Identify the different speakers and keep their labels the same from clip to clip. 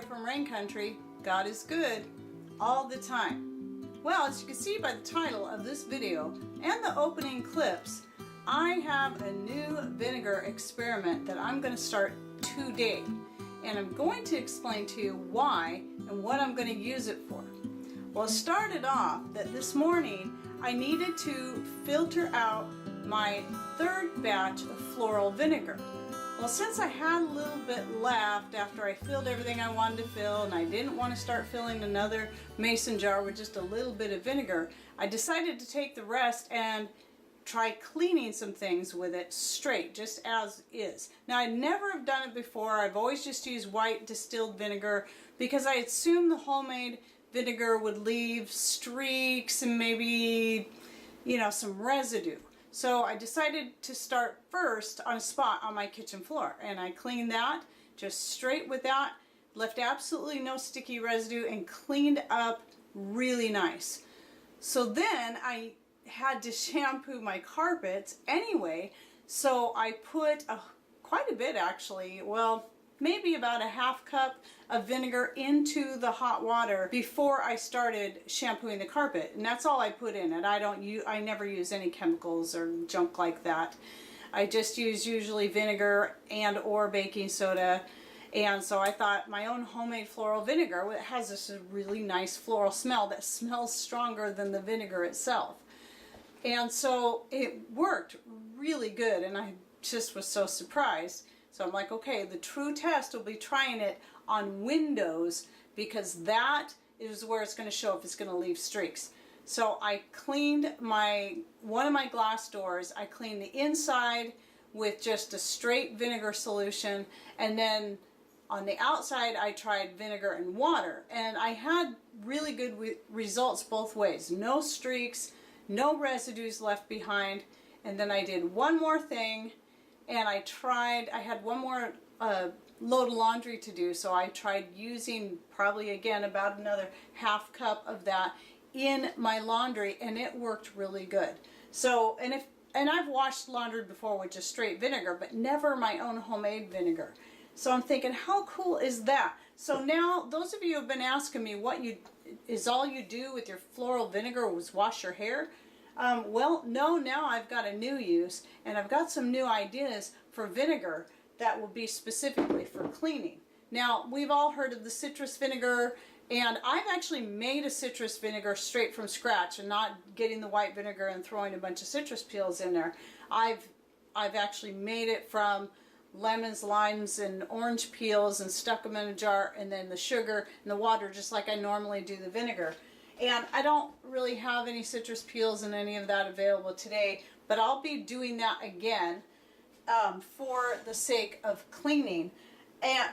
Speaker 1: from Rain Country. God is good all the time. Well, as you can see by the title of this video and the opening clips, I have a new vinegar experiment that I'm going to start today. And I'm going to explain to you why and what I'm going to use it for. Well, it started off that this morning I needed to filter out my third batch of floral vinegar. Well, since I had a little bit left after I filled everything I wanted to fill and I didn't want to start filling another mason jar with just a little bit of vinegar, I decided to take the rest and try cleaning some things with it straight, just as is. Now, I never have done it before. I've always just used white distilled vinegar because I assumed the homemade vinegar would leave streaks and maybe, some residue. So I decided to start first on a spot on my kitchen floor, and I cleaned that just straight with that, left absolutely no sticky residue, and cleaned up really nice. So then I had to shampoo my carpets anyway, so I put quite a bit actually, well, maybe about a half cup of vinegar into the hot water before I started shampooing the carpet, and that's all I put in it. I never use any chemicals or junk like that. I just use usually vinegar and or baking soda, and so I thought my own homemade floral vinegar, it has this really nice floral smell that smells stronger than the vinegar itself. And so it worked really good, and I just was so surprised. So I'm like, okay, the true test will be trying it on windows because that is where it's going to show if it's going to leave streaks. So I cleaned one of my glass doors. I cleaned the inside with just a straight vinegar solution, and then on the outside I tried vinegar and water, and I had really good results both ways. No streaks, no residues left behind. And then I did one more thing, and I had one more load of laundry to do, so I tried using probably again about another half cup of that in my laundry, and it worked really good. So, and I've washed laundry before with just straight vinegar, but never my own homemade vinegar. So I'm thinking, how cool is that? So now, those of you who have been asking me all you do with your floral vinegar was wash your hair? Well, no, now I've got a new use, and I've got some new ideas for vinegar that will be specifically for cleaning. Now, we've all heard of the citrus vinegar, and I've actually made a citrus vinegar straight from scratch and not getting the white vinegar and throwing a bunch of citrus peels in there. I've actually made it from lemons, limes, and orange peels and stuck them in a jar, and then the sugar and the water, just like I normally do the vinegar. And I don't really have any citrus peels and any of that available today, but I'll be doing that again for the sake of cleaning.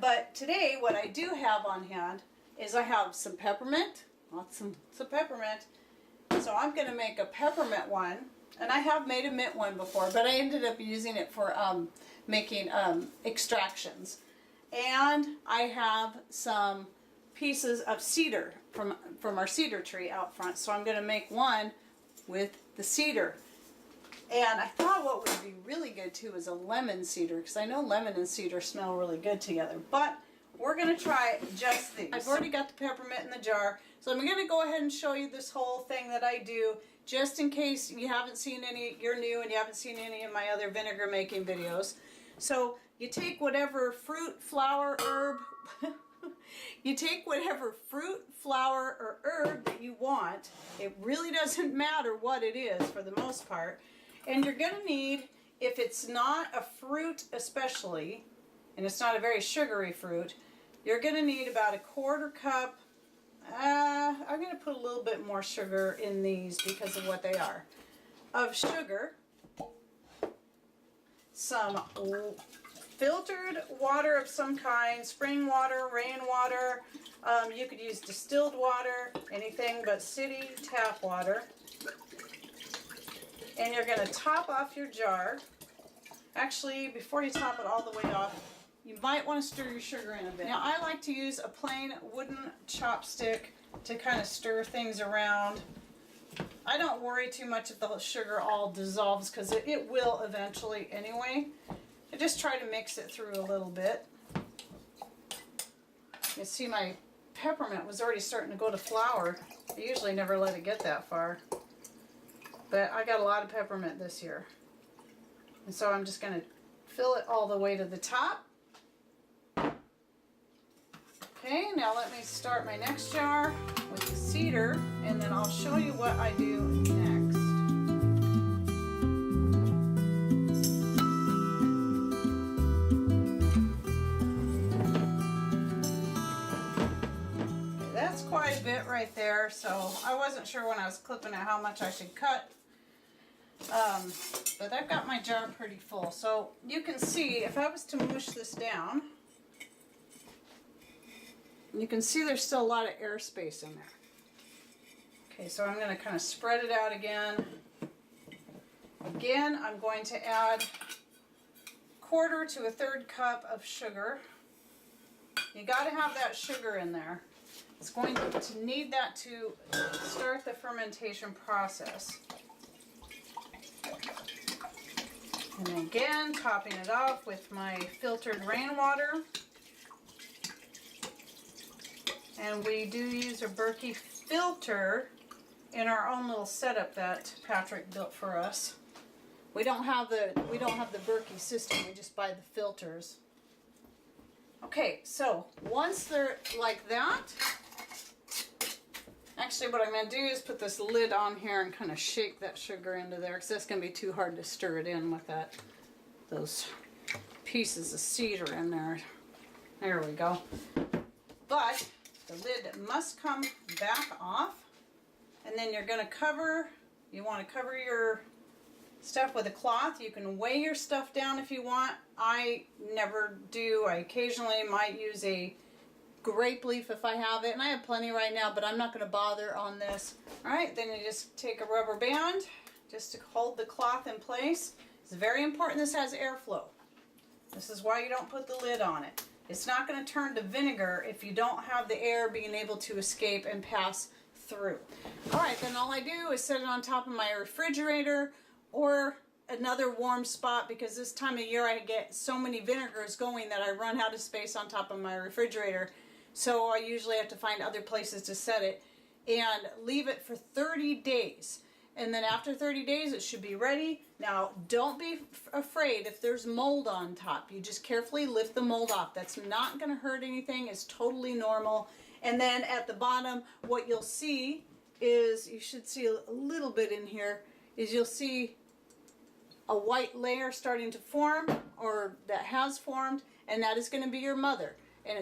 Speaker 1: But today what I do have on hand is I have some peppermint, some peppermint. So I'm going to make a peppermint one, and I have made a mint one before, but I ended up using it for making extractions. And I have some pieces of cedar from our cedar tree out front, so I'm going to make one with the cedar. And I thought what would be really good too is a lemon cedar, because I know lemon and cedar smell really good together, but we're going to try just these. I've already got the peppermint in the jar, so I'm going to go ahead and show you this whole thing that I do, just in case you haven't seen you're new and you haven't seen any of my other vinegar making videos. So you take whatever fruit, flower, herb, you take whatever fruit, flower, or herb that you want. It really doesn't matter what it is for the most part. And you're going to need, if it's not a fruit especially, and it's not a very sugary fruit, you're going to need about a quarter cup. I'm going to put a little bit more sugar in these because of what they are. Of sugar, some filtered water of some kind, spring water, rainwater. You could use distilled water, anything but city tap water. And you're going to top off your jar. Actually, before you top it all the way off, you might want to stir your sugar in a bit. Now, I like to use a plain wooden chopstick to kind of stir things around. I don't worry too much if the sugar all dissolves, because it will eventually anyway. I just try to mix it through a little bit. You see my peppermint was already starting to go to flower. I usually never let it get that far. But I got a lot of peppermint this year. And so I'm just going to fill it all the way to the top. Okay, now let me start my next jar with the cedar, and then I'll show you what I do next. Okay, that's quite a bit right there, so I wasn't sure when I was clipping it how much I should cut. But I've got my jar pretty full. So you can see, if I was to mush this down, you can see there's still a lot of airspace in there. Okay, so I'm going to kind of spread it out again. Again, I'm going to add 1/4 to 1/3 cup of sugar. You got to have that sugar in there. It's going to need that to start the fermentation process. And again, topping it off with my filtered rainwater. And we do use a Berkey filter in our own little setup that Patrick built for us. We don't have the Berkey system. We just buy the filters. Okay, so once they're like that, actually what I'm going to do is put this lid on here and kind of shake that sugar into there, because that's going to be too hard to stir it in with those pieces of cedar in there. There we go. But the lid must come back off, and then you're going to cover, you want to cover your stuff with a cloth. You can weigh your stuff down if you want. I never do. I occasionally might use a grape leaf if I have it, and I have plenty right now, but I'm not going to bother on this. Alright, then you just take a rubber band just to hold the cloth in place. It's very important this has airflow. This is why you don't put the lid on it. It's not going to turn to vinegar if you don't have the air being able to escape and pass through. Alright, then all I do is set it on top of my refrigerator or another warm spot, because this time of year I get so many vinegars going that I run out of space on top of my refrigerator. So I usually have to find other places to set it, and leave it for 30 days. And then after 30 days it should be ready. Now don't be afraid if there's mold on top. You just carefully lift the mold off. That's not going to hurt anything. It's totally normal. And then at the bottom what you'll see is, you should see a little bit in here, is you'll see a white layer starting to form, or that has formed, and that is going to be your mother. And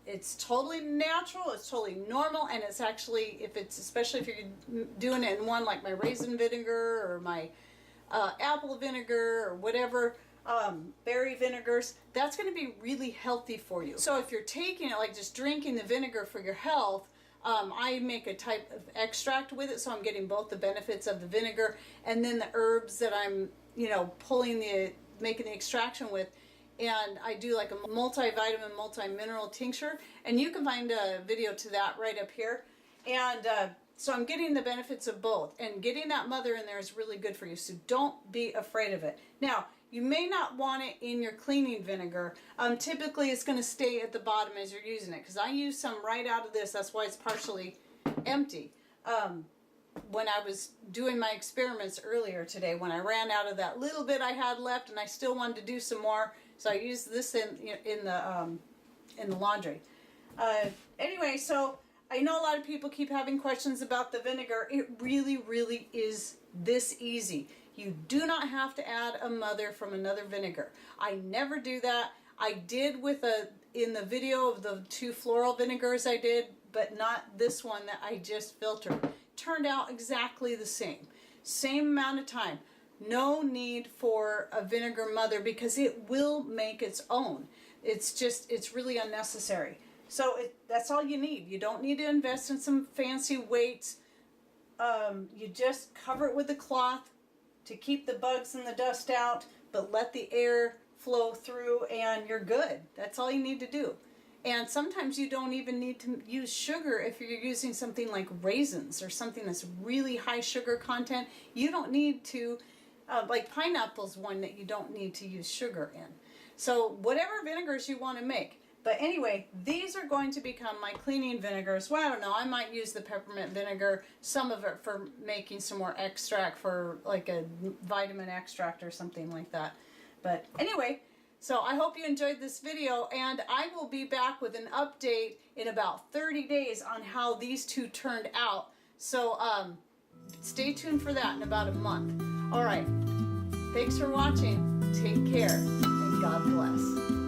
Speaker 1: it's totally natural, it's totally normal, and it's actually, especially if you're doing it in one like my raisin vinegar or my apple vinegar or whatever, berry vinegars, that's going to be really healthy for you. So if you're taking it, like just drinking the vinegar for your health, I make a type of extract with it, so I'm getting both the benefits of the vinegar and then the herbs that I'm, making the extraction with. And I do like a multivitamin, multi-mineral tincture, and you can find a video to that right up here. And so I'm getting the benefits of both, and getting that mother in there is really good for you, so don't be afraid of it. Now, you may not want it in your cleaning vinegar. Typically it's going to stay at the bottom as you're using it, because I use some right out of this. That's why it's partially empty. When I was doing my experiments earlier today, when I ran out of that little bit I had left and I still wanted to do some more, so I used this in the laundry. Anyway, so I know a lot of people keep having questions about the vinegar. It really, really is this easy. You do not have to add a mother from another vinegar. I never do that. I did in the video of the 2 floral vinegars I did, but not this one that I just filtered. Turned out exactly the same. Same amount of time. No need for a vinegar mother, because it will make its own. It's really unnecessary. So that's all you need. You don't need to invest in some fancy weights. You just cover it with a cloth to keep the bugs and the dust out, but let the air flow through and you're good. That's all you need to do. And sometimes you don't even need to use sugar if you're using something like raisins or something that's really high sugar content. You don't need to, like pineapple's one that you don't need to use sugar in. So whatever vinegars you want to make, But anyway, these are going to become my cleaning vinegars. Well, I don't know, I might use the peppermint vinegar, some of it for making some more extract for like a vitamin extract or something like that. But anyway, so I hope you enjoyed this video, and I will be back with an update in about 30 days on how these two turned out. So stay tuned for that in about a month. All right, thanks for watching. Take care, and God bless.